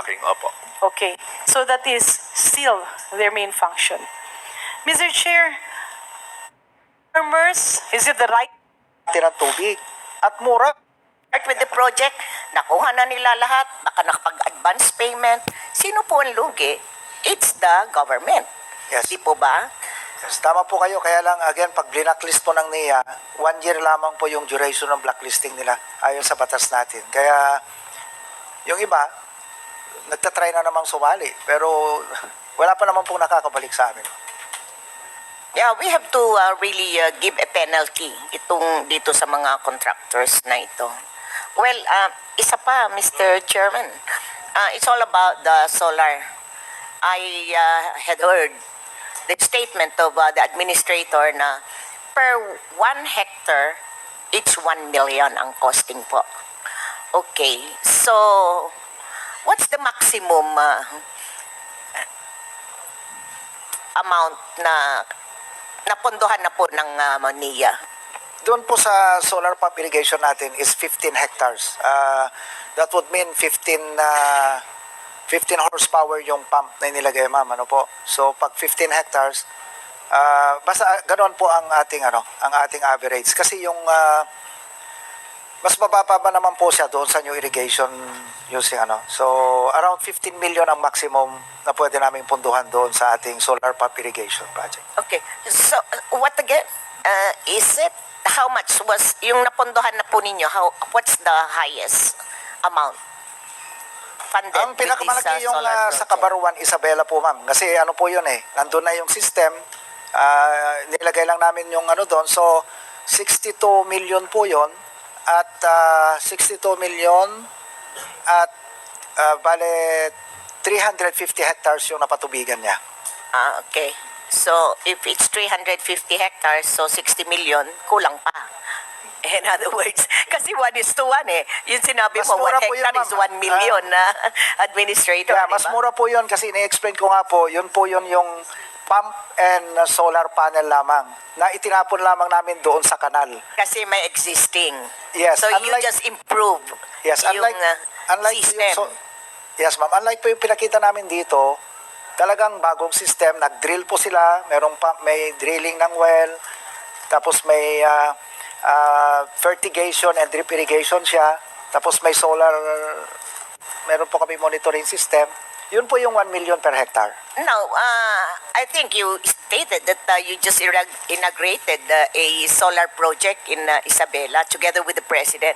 Opo. Okay, so that is still their main function. Mr. Chair, farmers, is it the right ng tubig. At mura. With the project, nakuha na nila lahat, baka nakapag-advance payment. Sino po ang lugi? It's the government. Yes. Di po ba? Yes, tama po kayo. Kaya lang, again, pag blacklist po ng NIA, 1 year lamang po yung duration ng blacklisting nila ayon sa batas natin. Kaya, yung iba, nagtatry na namang sumali. Pero, wala pa naman pong nakakabalik sa amin. Yeah, we have to really give a penalty dito sa mga contractors na ito. Well, isa pa, Mr. Chairman, it's all about the solar. I had heard the statement of the administrator na per 1 hectare, it's 1 million ang costing po. Okay, so what's the maximum amount na napondohan na po ng NIA? Doon po sa solar pump irrigation natin is 15 hectares. That would mean 15 horsepower yung pump na inilagay, ma'am. Ano po? So pag 15 hectares, basta ganoon po ang ating average. Kasi yung mas mababa pa naman po siya doon sa new irrigation using So around 15 million ang maximum na pwede naming punduhan doon sa ating solar pump irrigation project. Okay, so what again? Is it, how much was yung napondohan na po ninyo? What's the highest amount funded Ang pinakamalaki yung sa Kabaruan, Isabela po, ma'am. Kasi ano po yun nandun na yung system. Nilagay lang namin yung doon. So 62 million po yun. At 62 million at bale 350 hectares yung napatubigan niya. Okay. So, if it's 350 hectares, so 60 million, kulang pa. In other words, kasi 1:1 Yung sinabi Mas mo, 1 mura po hectare yun, is ma'am. 1 million na administrator, Yeah, di mas ba? mura po yun kasi na-explain ko nga po yun yung pump and solar panel lamang na itinapon lamang namin doon sa kanal. Kasi may existing. Yes, So, you unlike- just improve Yes, yung unlike system. yes, ma'am. Unlike po yung pinakita namin dito, talagang bagong system. Nag-drill po sila. May drilling ng well. Tapos may fertigation and drip irrigation siya. Tapos may solar. Meron po kami monitoring system. Yun po yung 1 million per hectare. Now, I think you stated that you just inaugurated a solar project in Isabela together with the President.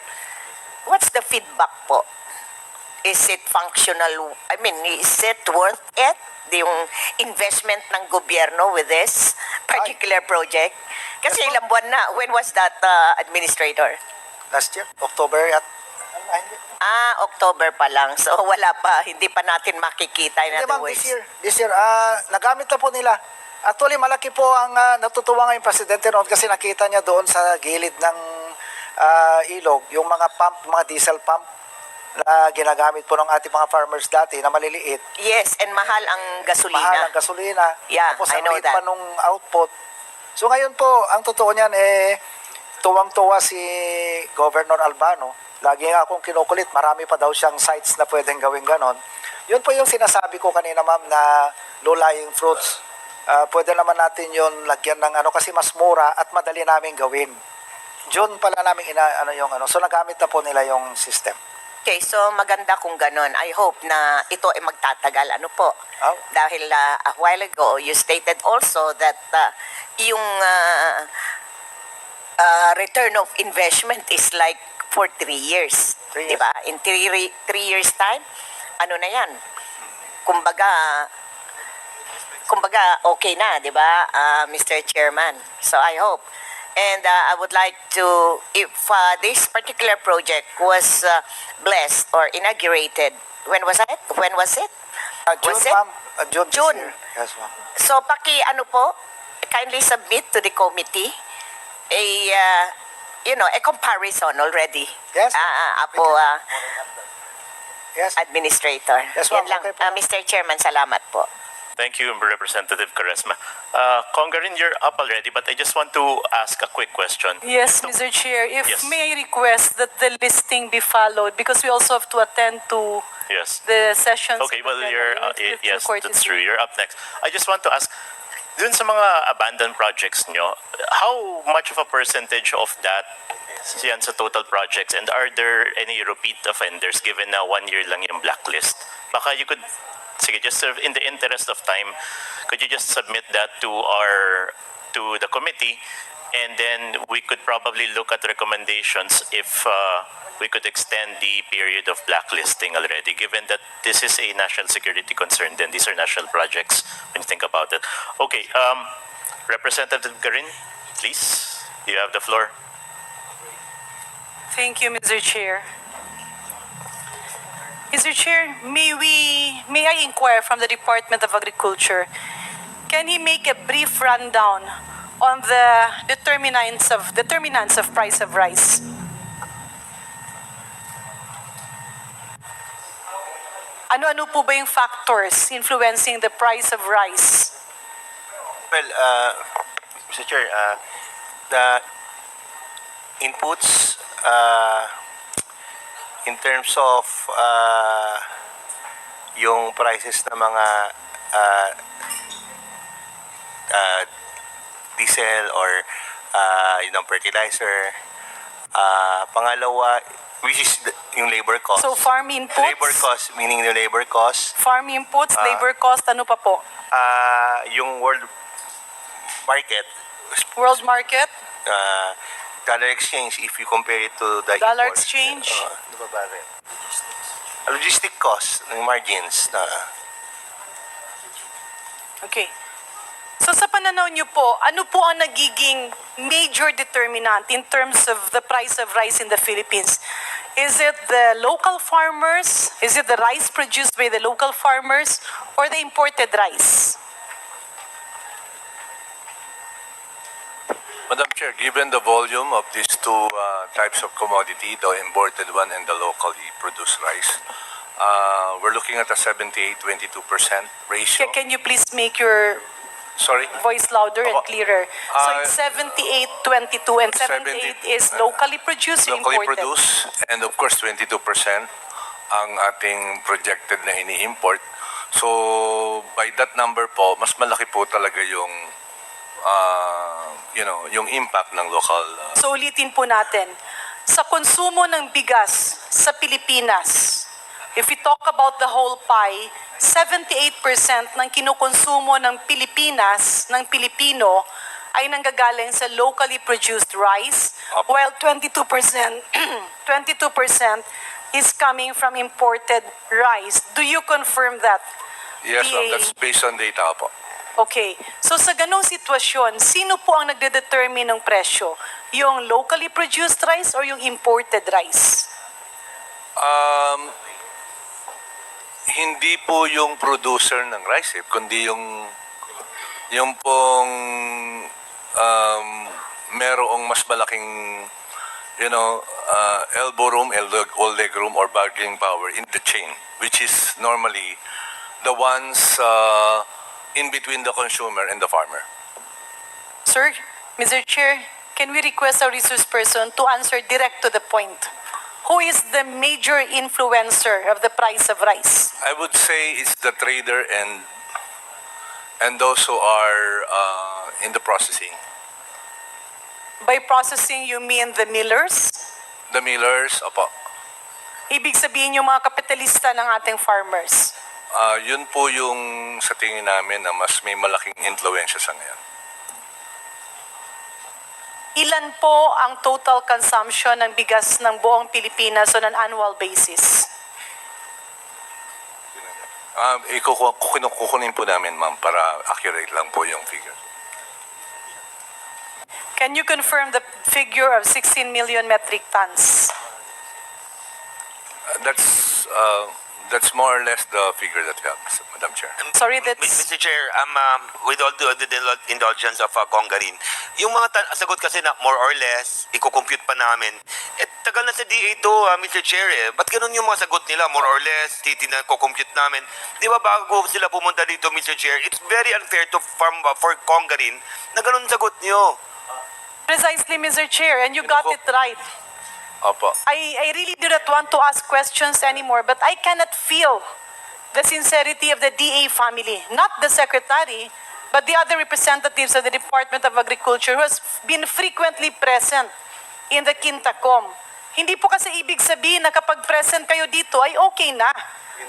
What's the feedback po? Is it functional? I mean, is it worth it? Yung investment ng gobyerno with this particular project? Kasi Yes, ilang buwan na. When was that, administrator? Last year, October at October pa lang. So, wala pa. Hindi pa natin makikita. In Hindi, other ma'am, words. this year, nagamit na po nila. Actually, malaki po ang natutuwa ngayong presidente noon kasi nakita niya doon sa gilid ng ilog, yung mga pump, mga diesel pump na ginagamit po ng ating mga farmers dati na maliliit. Yes, and mahal ang gasolina. Mahal ang gasolina. Yeah, Tapos I ang know liit that. pa nung output. So ngayon po, ang totoo niyan tuwang-tuwa si Governor Albano. Lagi nga akong kinukulit, marami pa daw siyang sites na pwedeng gawin ganon. Yun po yung sinasabi ko kanina, ma'am, na low-lying fruits. Pwede naman natin yun lagyan ng kasi mas mura at madali namin gawin. June pala namin So nagamit na po nila yung system. Okay, so maganda kung ganon. I hope na ito ay magtatagal. Ano po? Oh. Dahil a while ago, you stated also that yung return of investment is like for 3 years. 3 years. Diba? In 3 years time, ano na yan? Kumbaga okay na, di ba, Mr. Chairman? So I hope. And I would like to, if this particular project was blessed or inaugurated, when was it? June, Was it? ma'am. June. this June. year. Yes, ma'am. So kindly submit to the committee a comparison already. Yes. Administrator. Yes, ma'am. Yan lang. Okay po. Mr. Chairman, salamat po. Thank you, Representative Karesma. Garin, you're up already, but I just want to ask a quick question. Yes, Mr. Chair, if Yes. may I request that the listing be followed because we also have to attend to Yes. the sessions. Okay, well, you're, With yes, courtesy. that's true. You're up next. I just want to ask, dun sa mga abandoned projects nyo, how much of a percentage of that yan sa total projects, and are there any repeat offenders given na 1 year lang yung blacklist? Baka you could, sige, just serve in the interest of time, could you just submit that to the committee, and then we could probably look at recommendations if we could extend the period of blacklisting already, given that this is a national security concern, then these are national projects when you think about it. Okay, Representative Garin, please, you have the floor. Thank you, Mr. Chair. Mr. Chair, may I inquire from the Department of Agriculture, can he make a brief rundown on the determinants of price of rice? Ano-ano po ba yung factors influencing the price of rice? Well, Mr. Chair, the inputs in terms of yung prices ng mga diesel or yung fertilizer, pangalawa, which is yung labor cost. So farm inputs, Labor cost, meaning the labor cost. farm inputs, labor cost, ano pa po? Yung world market, World market, dollar exchange, if you compare it to the dollar imports, exchange. ano ba ba rin? Logistic cost, ng margins na Okay. So sa pananaw niyo po, ano po ang nagiging major determinant in terms of the price of rice in the Philippines? Is it the local farmers? Is it the rice produced by the local farmers or the imported rice? Madam Chair, given the volume of these two types of commodity, the imported one and the locally produced rice, we're looking at a 78-22% ratio. Can you please make your Sorry? voice louder and Opo. clearer? So it's 78-22 and 78 is locally produced or Locally imported? produced, and of course 22% ang ating projected na ini-import. So by that number po, mas malaki po talaga yung yung impact ng local. So ulitin po natin, sa konsumo ng bigas sa Pilipinas, if we talk about the whole pie, 78% ng kinukonsumo ng Pilipinas, ng Pilipino, ay nanggagaling sa locally produced rice, while 22%, 22% is coming from imported rice. Do you confirm that? Yes, ma'am, DA? that's based on data po. Okay. So sa ganong sitwasyon, sino po ang nagde-determine ng presyo? Yung locally produced rice or yung imported rice? Hindi po yung producer ng rice, kundi yung pong merong mas malaking elbow room, or leg room, or bargaining power in the chain, which is normally the ones in between the consumer and the farmer. Sir, Mr. Chair, can we request our resource person to answer direct to the point? Who is the major influencer of the price of rice? I would say it's the trader and those who are in the processing. By processing, you mean the millers? The millers, opo. Ibig sabihin yung mga kapitalista ng ating farmers. Yun po yung sa tingin namin na mas may malaking influensya sa ngayon. Ilan po ang total consumption ng bigas ng buong Pilipinas on an annual basis? Kukunin po namin, ma'am, para accurate lang po yung figure. Can you confirm the figure of 16 million metric tons? That's more or less the figure that we have, Madam Chair. Sorry, that's... Mr. Chair, with all the indulgence of Garin, Yung mga sagot kasi na more or less, i-compute pa namin. Tagal na sa DA to, Mr. Chair Ba't ganun yung mga sagot nila? More or less, ko-compute namin. Di ba bago sila pumunta dito, Mr. Chair, it's very unfair to for Garin na ganun sagot nyo. Precisely, Mr. Chair, and you got it right. Opo. I really do not want to ask questions anymore, but I cannot feel the sincerity of the DA family, not the secretary, but the other representatives of the Department of Agriculture who has been frequently present in the quadcomm. Hindi po kasi ibig sabihin na kapag present kayo dito ay okay na.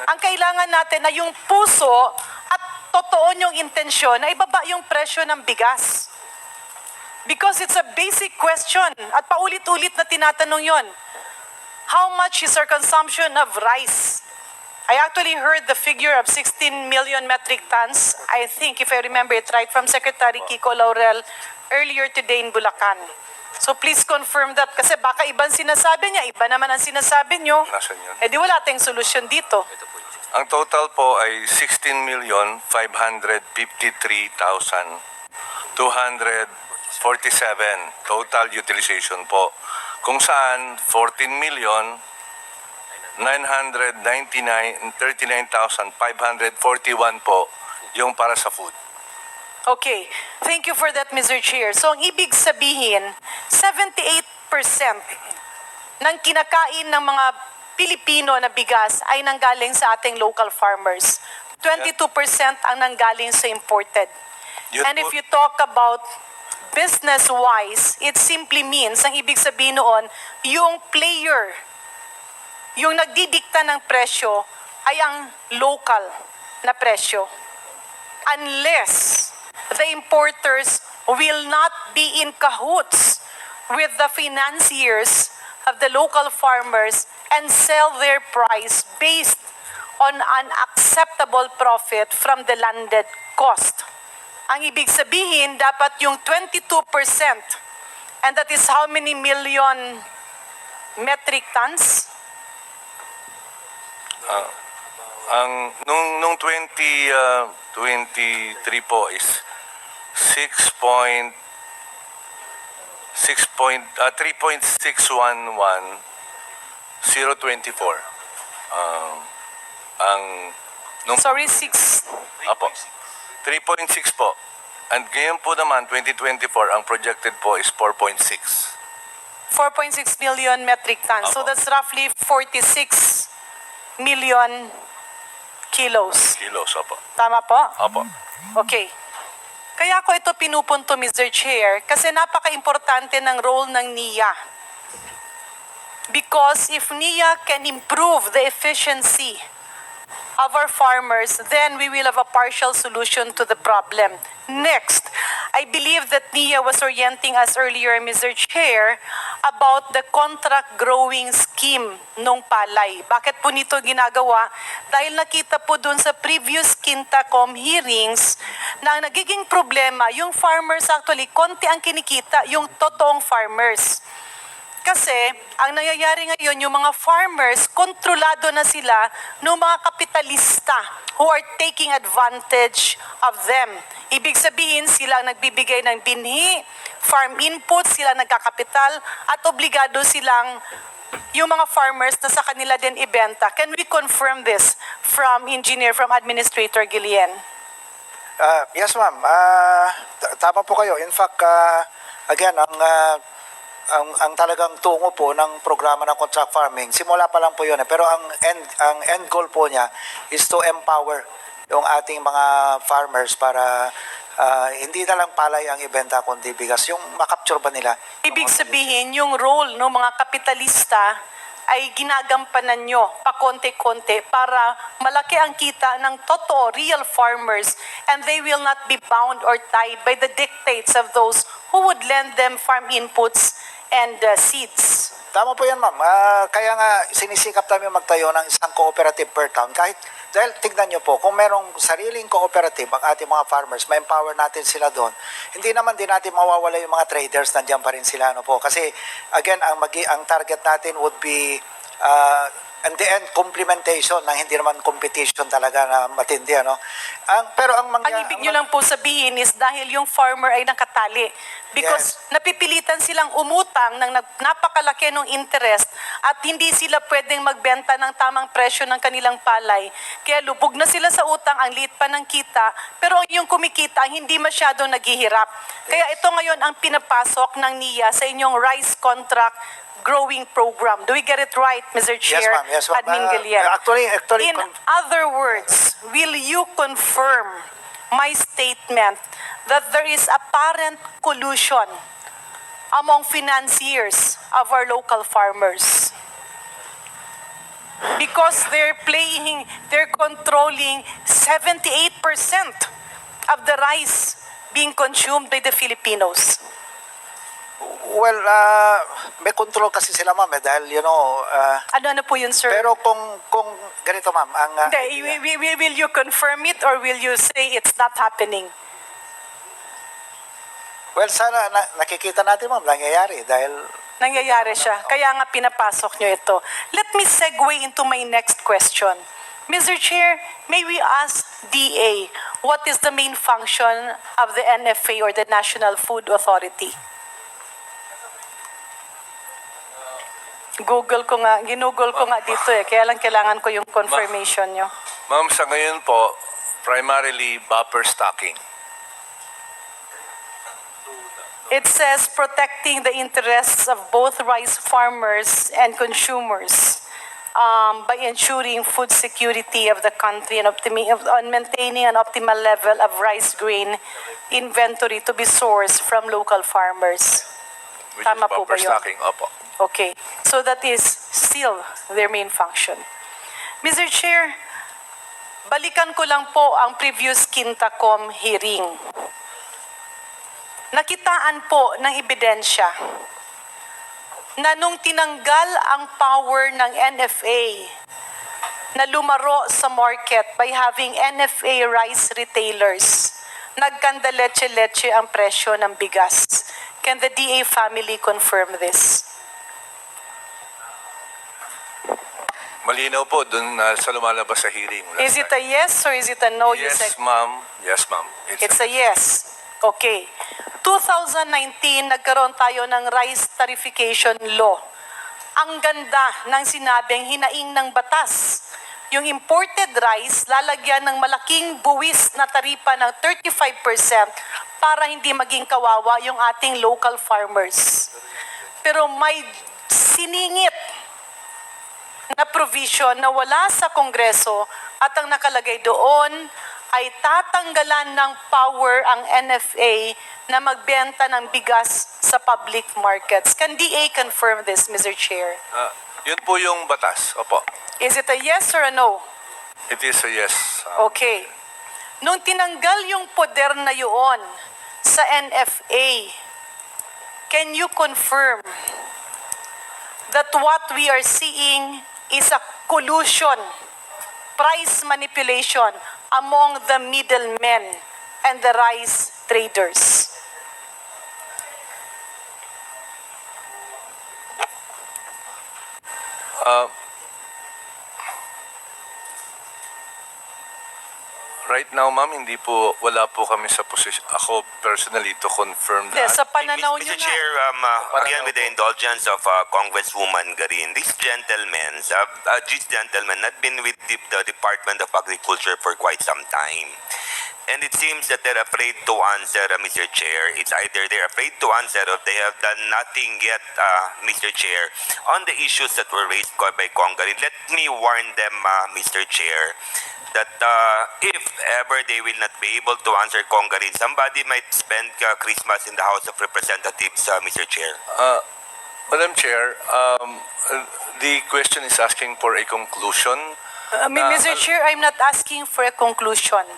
Ang kailangan natin na yung puso at totoo yung intensyon na ibaba yung presyo ng bigas. Because it's a basic question at paulit-ulit na tinatanong yon. How much is our consumption of rice? I actually heard the figure of 16 million metric tons, I think, if I remember it right, from Secretary Kiko Laurel earlier today in Bulacan. So please confirm that kasi baka ibang sinasabi niya, iba naman ang sinasabi niyo. Nasaan yun? Eh di wala tayong solusyon dito. Ang total po ay 16,553,247 total utilization po. Kung saan 39,541 po yung para sa food. Okay. Thank you for that, Mr. Chair. So, ang ibig sabihin, 78% ng kinakain ng mga Pilipino na bigas ay nanggaling sa ating local farmers. 22% ang nanggaling sa imported. And if you talk about business-wise, it simply means, ang ibig sabihin noon, yung player, yung nagdidikta ng presyo ay ang local na presyo. Unless the importers will not be in cahoots with the financiers of the local farmers and sell their price based on an acceptable profit from the landed cost. Ang ibig sabihin, dapat yung 22%, and that is how many million metric tons? Nung 2023 po is 3.611024. Sorry, 6. Apo. 3.6 po. And ngayon po naman, 2024, ang projected po is 4.6. 4.6 million metric tons. So Apo. that's roughly 46 million kilos. Kilos, apo. Tama po? Apo. Okay. Kaya ko ito pinupunto, Mr. Chair, kasi napaka-importante ng role ng NIA. Because if NIA can improve the efficiency of our farmers, then we will have a partial solution to the problem. Next, I believe that NIA was orienting us earlier, Mr. Chair, about the contract growing scheme nung palay. Bakit po nito ginagawa? Dahil nakita po dun sa previous quadcomm hearings na ang nagiging problema, yung farmers actually, konti ang kinikita, yung totoong farmers. Kasi, ang nangyayari ngayon, yung mga farmers, kontrolado na sila ng mga kapitalista who are taking advantage of them. Ibig sabihin, sila ang nagbibigay ng binhi, farm inputs, sila nagkakapital, at obligado silang yung mga farmers na sa kanila din ibenta. Can we confirm this from Administrator Guillen? Yes, ma'am. Tama po kayo. In fact, again, ang talagang tungo po ng programa ng contract farming, simula pa lang po yun. Pero ang end goal po niya is to empower yung ating mga farmers para hindi na lang palay ang ibenta kundi bigas. Yung makapture ba nila? Ibig sabihin, yung role ng mga kapitalista ay ginagampanan nyo pakonti-konti para malaki ang kita ng totoo, real farmers, and they will not be bound or tied by the dictates of those who would lend them farm inputs and seeds. Tama po yan, ma'am. Kaya nga sinisikap namin magtayo ng isang cooperative per town. Dahil tignan nyo po, kung merong sariling cooperative ang ating mga farmers, ma-empower natin sila doon, hindi naman din natin mawawala yung mga traders, nandiyan pa rin sila. Po. Kasi, again, ang target natin would be, in the end, complementation, na hindi naman competition talaga na matindi. Pero ang Ang ibig nyo lang po sabihin is dahil yung farmer ay nakatali. Because napipilitan silang umutang ng napakalaki ng interest at hindi sila pwedeng magbenta ng tamang presyo ng kanilang palay. Kaya lubog na sila sa utang, ang liit pa ng kita, pero yung kumikita hindi masyadong naghihirap. Kaya ito ngayon ang pinapasok ng NIA sa inyong rice contract growing program. Do we get it right, Mr. Chair? Yes, ma'am. Admin Galian? Actually, In other words, will you confirm my statement that there is apparent collusion among financiers of our local farmers? Because they're controlling 78% of the rice being consumed by the Filipinos. well, may control kasi sila, ma'am, dahil, Ano po yun, sir? pero kung ganito, ma'am, ang... Hindi, will you confirm it or will you say it's not happening? well, sana nakikita natin, ma'am, nangyayari dahil... Nangyayari siya. Kaya nga pinapasok nyo ito. Let me segue into my next question. Mr. Chair, may we ask DA, what is the main function of the NFA or the National Food Authority? Ginugol ko nga dito kaya lang kailangan ko yung confirmation nyo. Ma'am, sa ngayon po, primarily buffer stocking. It says protecting the interests of both rice farmers and consumers by ensuring food security of the country and on maintaining an optimal level of rice grain inventory to be sourced from local farmers. Which Tama is po ba buffer yun? stocking. Opo. Okay. So that is still their main function. Mr. Chair, balikan ko lang po ang previous Quintacom hearing. Nakitaan po ng ebidensya na nung tinanggal ang power ng NFA na lumaro sa market by having NFA rice retailers, nagkanda leche-leche ang presyo ng bigas. Can the DA family confirm this? Malinaw po dun sa lumalabas sa hearing. Is it a yes or is it a no? You Yes, said ma'am. Yes, ma'am. it's a yes. Okay. 2019, nagkaroon tayo ng rice tarification law. Ang ganda ng sinabing hinaing ng batas. Yung imported rice, lalagyan ng malaking buwis na taripa ng 35% para hindi maging kawawa yung ating local farmers. Pero may siningit na provision na wala sa Kongreso at ang nakalagay doon ay tatanggalan ng power ang NFA na magbenta ng bigas sa public markets. Can DA confirm this, Mr. Chair? Yun po yung batas. Opo. Is it a yes or a no? It is a yes. Okay. Nung tinanggal yung poder na yun sa NFA, can you confirm that what we are seeing is a collusion, price manipulation among the middlemen and the rice traders? Right now, ma'am, wala po kami sa position. Ako personally to confirm that. Yes, sa pananaw nyo Mr. na. Chair, again with the indulgence of Congresswoman Garin, these gentlemen had been with the Department of Agriculture for quite some time. And it seems that they're afraid to answer, Mr. Chair. It's either they're afraid to answer or they have done nothing yet, Mr. Chair, on the issues that were raised by Congress. Let me warn them, Mr. Chair, that if ever they will not be able to answer Congress, somebody might spend Christmas in the House of Representatives, Mr. Chair. Madam Chair, the question is asking for a conclusion. Mr. Chair, I'm not asking for a conclusion.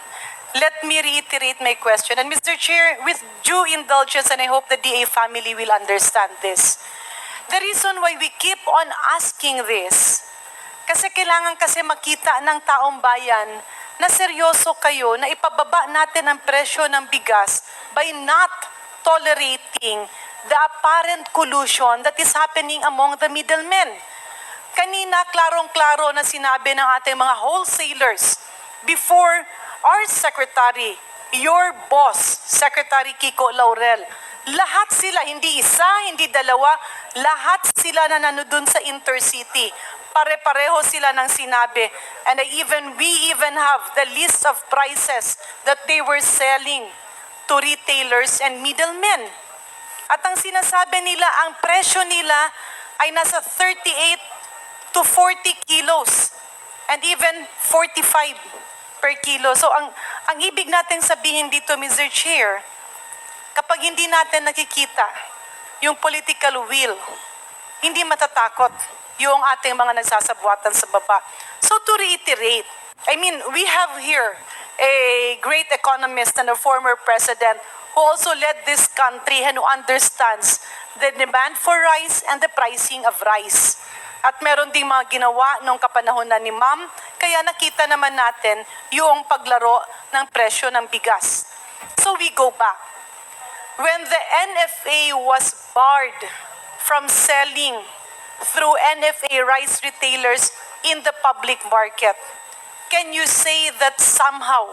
Let me reiterate my question. And Mr. Chair, with due indulgence, and I hope the DA family will understand this, the reason why we keep on asking this, kasi kailangan kasi makita ng taong bayan na seryoso kayo na ipababa natin ang presyo ng bigas by not tolerating the apparent collusion that is happening among the middlemen. Kanina, klarong-klaro na sinabi ng ating mga wholesalers before our secretary, your boss, Secretary Kiko Laurel, lahat sila, hindi isa, hindi dalawa, lahat sila na nandun sa intercity. Pare-pareho sila ng sinabi. And we even have the list of prices that they were selling to retailers and middlemen. At ang sinasabi nila, ang presyo nila ay nasa 38 to 40 kilos and even 45 per kilo. So ang ibig natin sabihin dito, Mr. Chair, kapag hindi natin nakikita yung political will, hindi matatakot yung ating mga nagsasabwatan sa baba. So to reiterate, I mean, we have here a great economist and a former president who also led this country and who understands the demand for rice and the pricing of rice. At meron ding mga ginawa nung kapanahonan ni Ma'am, kaya nakita naman natin yung paglaro ng presyo ng bigas. So we go back. When the NFA was barred from selling through NFA rice retailers in the public market, can you say that somehow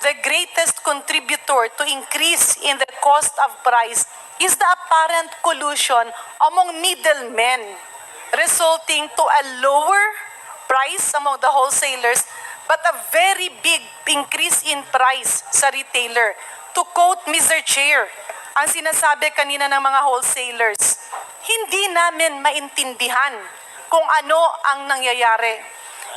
the greatest contributor to increase in the cost of price is the apparent collusion among middlemen, resulting to a lower price among the wholesalers but a very big increase in price sa retailer? To quote Mr. Chair, ang sinasabi kanina ng mga wholesalers, hindi namin maintindihan kung ano ang nangyayari.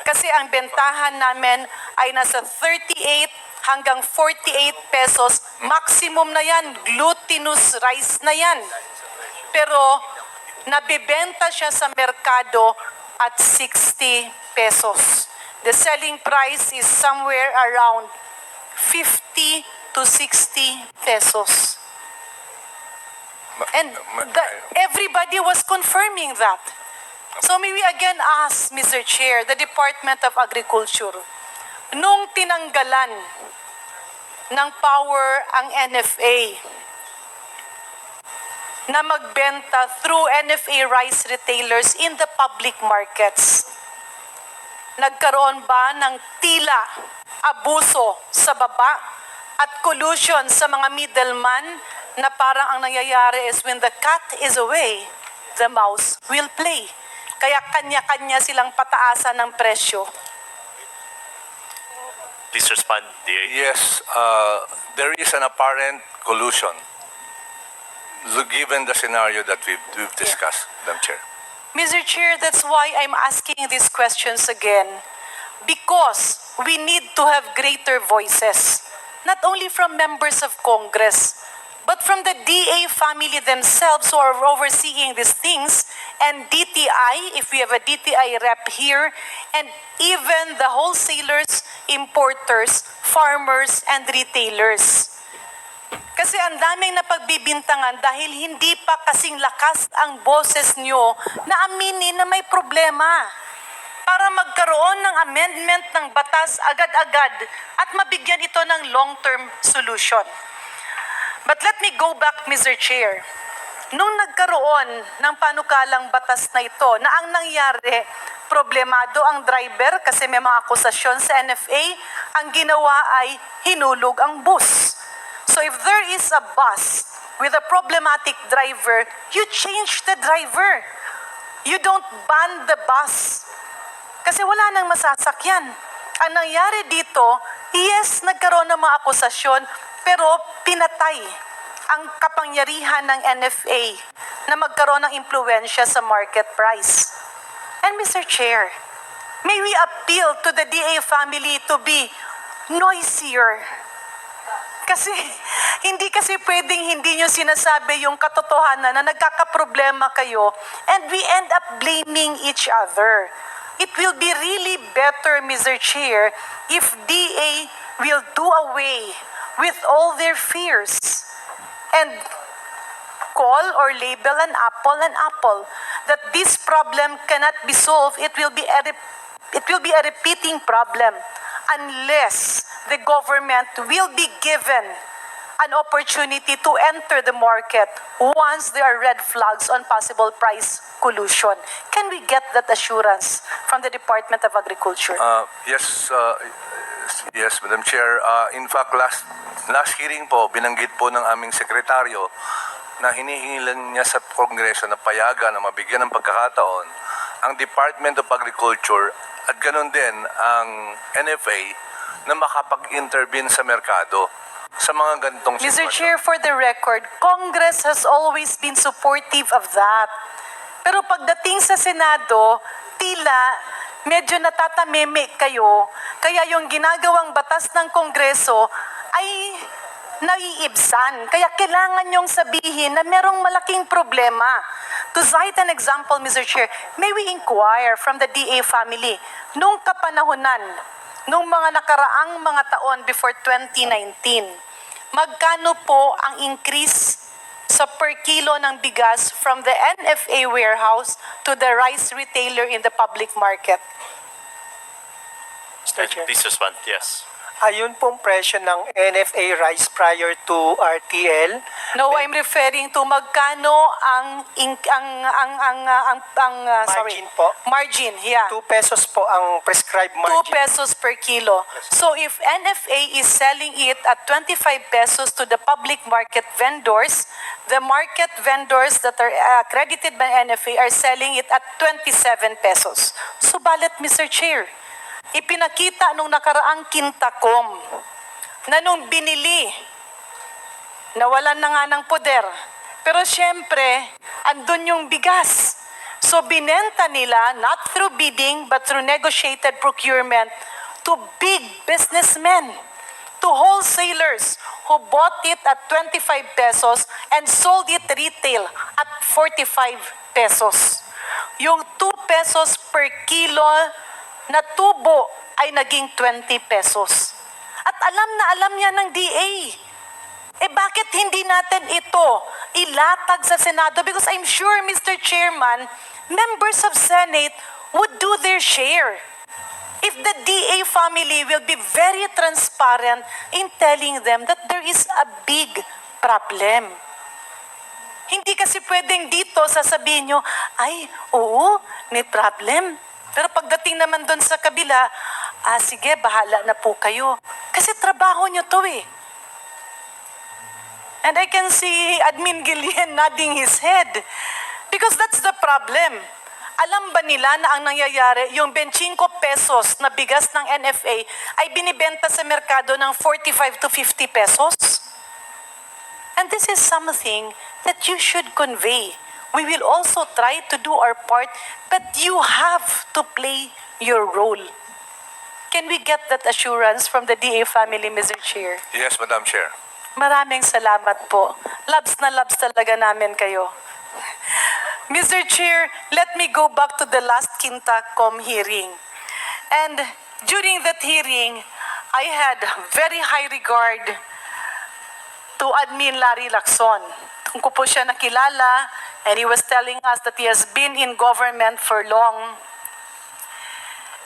Kasi ang bentahan namin ay nasa 38 hanggang 48 pesos. Maximum na yan, glutinous rice na yan. Pero nabibenta siya sa merkado at 60 pesos. The selling price is somewhere around 50 to 60 pesos. And everybody was confirming that. So may we again ask, Mr. Chair, the Department of Agriculture, nung tinanggalan ng power ang NFA na magbenta through NFA rice retailers in the public markets, nagkaroon ba ng tila abuso sa baba at collusion sa mga middleman na parang ang nangyayari is when the cat is away, the mouse will play. Kaya kanya-kanya silang pataasan ng presyo. Please respond, DA. Yes, there is an apparent collusion given the scenario that we've discussed, Madam Chair. Mr. Chair, that's why I'm asking these questions again. Because we need to have greater voices, not only from members of Congress, but from the DA family themselves who are overseeing these things, and DTI, if we have a DTI rep here, and even the wholesalers, importers, farmers, and retailers. Kasi ang daming napagbibintangan dahil hindi pa kasing lakas ang boses nyo na aminin na may problema para magkaroon ng amendment ng batas agad-agad at mabigyan ito ng long-term solution. But let me go back, Mr. Chair. Nung nagkaroon ng panukalang batas na ito, na ang nangyari, problemado ang driver kasi may mga akusasyon sa NFA, ang ginawa ay hinulog ang bus. So if there is a bus with a problematic driver, you change the driver. You don't ban the bus. Kasi wala nang masasakyan. Ang nangyari dito, yes, nagkaroon ng mga akusasyon, pero pinatay ang kapangyarihan ng NFA na magkaroon ng impluensya sa market price. And Mr. Chair, may we appeal to the DA family to be noisier. Kasi hindi pwedeng hindi nyo sinasabi yung katotohanan na nagkakaproblema kayo and we end up blaming each other. It will be really better, Mr. Chair, if DA will do away with all their fears and call or label an apple, that this problem cannot be solved. It will be a repeating problem unless the government will be given an opportunity to enter the market once there are red flags on possible price collusion. Can we get that assurance from the Department of Agriculture? Yes, yes, Madam Chair. In fact, last hearing po, binanggit po ng aming sekretaryo na hinihingilan niya sa Kongreso na payagan na mabigyan ng pagkakataon ang Department of Agriculture at ganoon din ang NFA na makapag-intervene sa merkado sa mga ganitong Mr. sitwasyon. Chair, for the record, Congress has always been supportive of that. Pero pagdating sa Senado, tila medyo natatameme kayo, kaya yung ginagawang batas ng Kongreso ay naiibsan. Kaya kailangan nyong sabihin na merong malaking problema. To cite an example, Mr. Chair, may we inquire from the DA family, nung kapanahunan, nung mga nakaraang mga taon before 2019, magkano po ang increase sa per kilo ng bigas from the NFA warehouse to the rice retailer in the public market? Mr. Chair. Please respond. Yes. Ayun pong presyo ng NFA rice prior to RTL. No, I'm referring to magkano ang Margin po. Margin, yeah. 2 pesos po ang prescribed 2 margin. pesos per kilo. So if NFA is selling it at 25 pesos to the public market vendors, the market vendors that are accredited by NFA are selling it at 27 pesos. Subalit, Mr. Chair, ipinakita nung nakaraang quadcomm na nung binili, nawalan na nga ng poder. Pero syempre, andun yung bigas. So binenta nila, not through bidding, but through negotiated procurement, to big businessmen, to wholesalers who bought it at 25 pesos and sold it retail at 45 pesos. Yung 2 pesos per kilo na tubo ay naging 20 pesos. At alam niya ng DA. Bakit hindi natin ito ilatag sa Senado? Because I'm sure, Mr. Chairman, members of Senate would do their share. If the DA family will be very transparent in telling them that there is a big problem. Hindi kasi pwedeng dito sasabihin nyo, ay, oo, may problem. Pero pagdating naman doon sa kabila, sige, bahala na po kayo. Kasi trabaho nyo to eh. And I can see Admin Gillian nodding his head. Because that's the problem. Alam ba nila na ang nangyayari, yung 25 pesos na bigas ng NFA ay binibenta sa merkado ng 45 to 50 pesos? And this is something that you should convey. We will also try to do our part, but you have to play your role. Can we get that assurance from the DA family, Mr. Chair? Yes, Madam Chair. Maraming salamat po. Labs na labs talaga namin kayo. Mr. Chair, let me go back to the last quadcomm hearing. And during that hearing, I had very high regard to Admin Larry Lacson. Kung ko po siya nakilala, and he was telling us that he has been in government for long.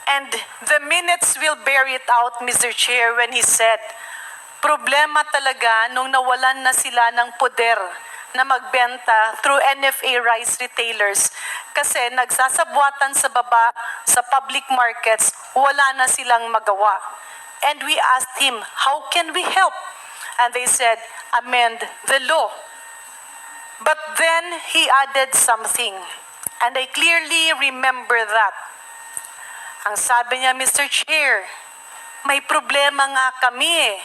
And the minutes will bear it out, Mr. Chair, when he said, problema talaga nung nawalan na sila ng poder na magbenta through NFA rice retailers kasi nagsasabwatan sa baba sa public markets, wala na silang magawa. And we asked him, how can we help? And they said, amend the law. But then he added something, and I clearly remember that. Ang sabi niya, Mr. Chair, may problema nga kami eh.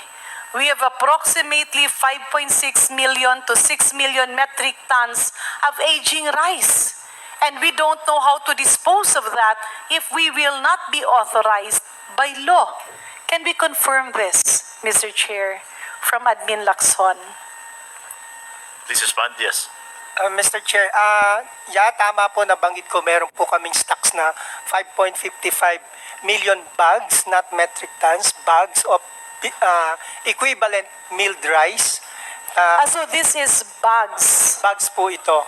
We have approximately 5.6 million to 6 million metric tons of aging rice. And we don't know how to dispose of that if we will not be authorized by law. Can we confirm this, Mr. Chair, from Admin Lacson? Please respond. Yes. Mr. Chair, tama po, nabanggit ko, meron po kaming stocks na 5.55 million bags, not metric tons, bags of equivalent milled rice. So this is bags, Bags po ito.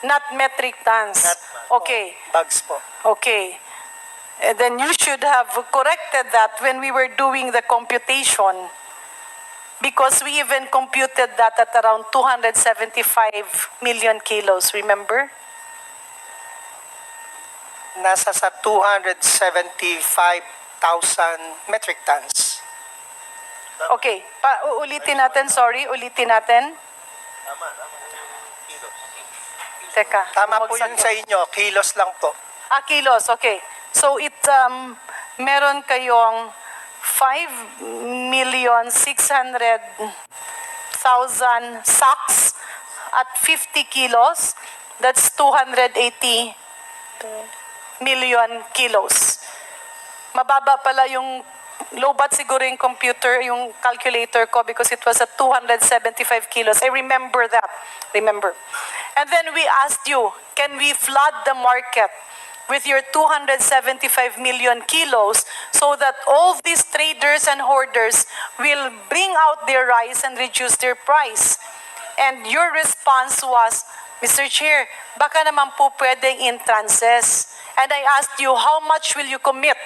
not metric tons. Okay, Bags po. okay. And then you should have corrected that when we were doing the computation. Because we even computed that at around 275 million kilos, remember? Nasa sa 275,000 metric tons. Okay, ulitin natin, sorry, ulitin natin. Teka. Tama po bumagsak yun sa inyo, kilos lang po. Kilos, okay. So meron kayong 5,600,000 sacks at 50 kilos. That's 280 million kilos. Mababa pala yung low-bat siguro yung computer, yung calculator ko because it was at 275 kilos. I remember that. Remember. And then we asked you, can we flood the market with your 275 million kilos so that all these traders and hoarders will bring out their rice and reduce their price? And your response was, Mr. Chair, baka naman po pwedeng in tranches. And I asked you, how much will you commit?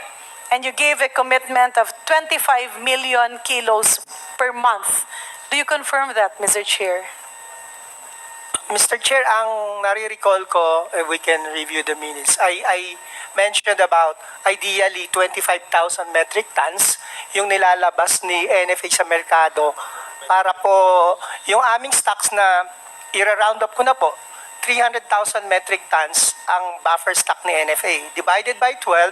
And you gave a commitment of 25 million kilos per month. Do you confirm that, Mr. Chair? Mr. Chair, ang nare-recall ko, we can review the minutes. I mentioned about ideally 25,000 metric tons yung nilalabas ni NFA sa merkado para po yung aming stocks na ira-round up ko na po, 300,000 metric tons ang buffer stock ni NFA. Divided by 12,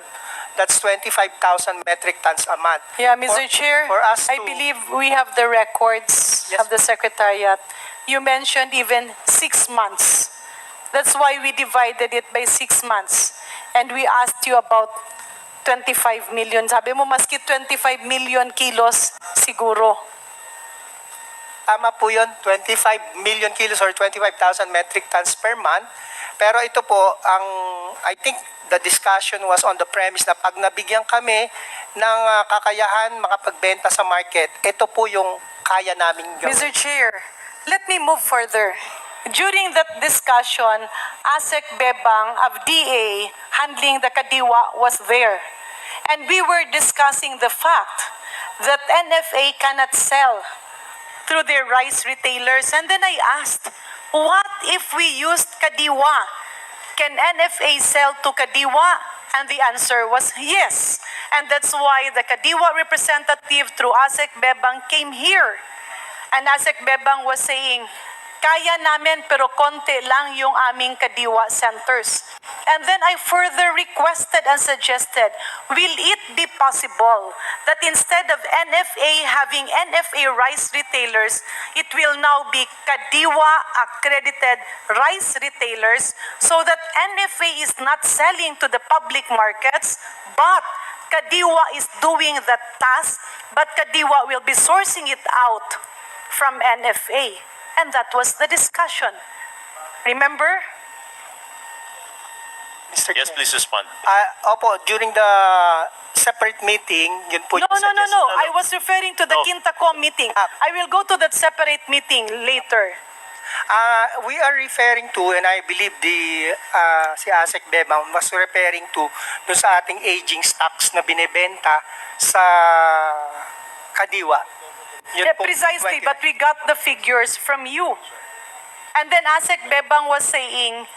that's 25,000 metric tons a month. Yeah, Mr. Chair, for us I to- believe we have the records Yes. of the Secretariat. You mentioned even 6 months. That's why we divided it by 6 months. And we asked you about 25 million. Sabi mo, maski 25 million kilos, siguro. Tama po yun, 25 million kilos or 25,000 metric tons per month. Pero ito po, I think the discussion was on the premise na pag nabigyan kami ng kakayahan makapagbenta sa market, ito po yung kaya namin gawin. Mr. Chair, let me move further. During that discussion, ASEC Bebang of DA handling the Kadiwa was there. And we were discussing the fact that NFA cannot sell through their rice retailers. And then I asked, what if we used Kadiwa? Can NFA sell to Kadiwa? And the answer was yes. And that's why the Kadiwa representative through ASEC Bebang came here. And ASEC Bebang was saying, kaya namin pero konti lang yung aming Kadiwa centers. And then I further requested and suggested, will it be possible that instead of NFA having NFA rice retailers, it will now be Kadiwa accredited rice retailers so that NFA is not selling to the public markets, but Kadiwa is doing the task, but Kadiwa will be sourcing it out from NFA. And that was the discussion. Remember? Mr. Yes, Chair. please respond. Opo, during the separate meeting, yun po No. yung suggestion. I was referring to the No. Quintacom meeting. I will go to that separate meeting later. We are referring to, and I believe si ASEC Bebang was referring to dun sa ating aging stocks na binebenta sa Kadiwa. Yun Yeah, po, precisely, 20. but we got the figures from you. And then ASEC Bebang was saying,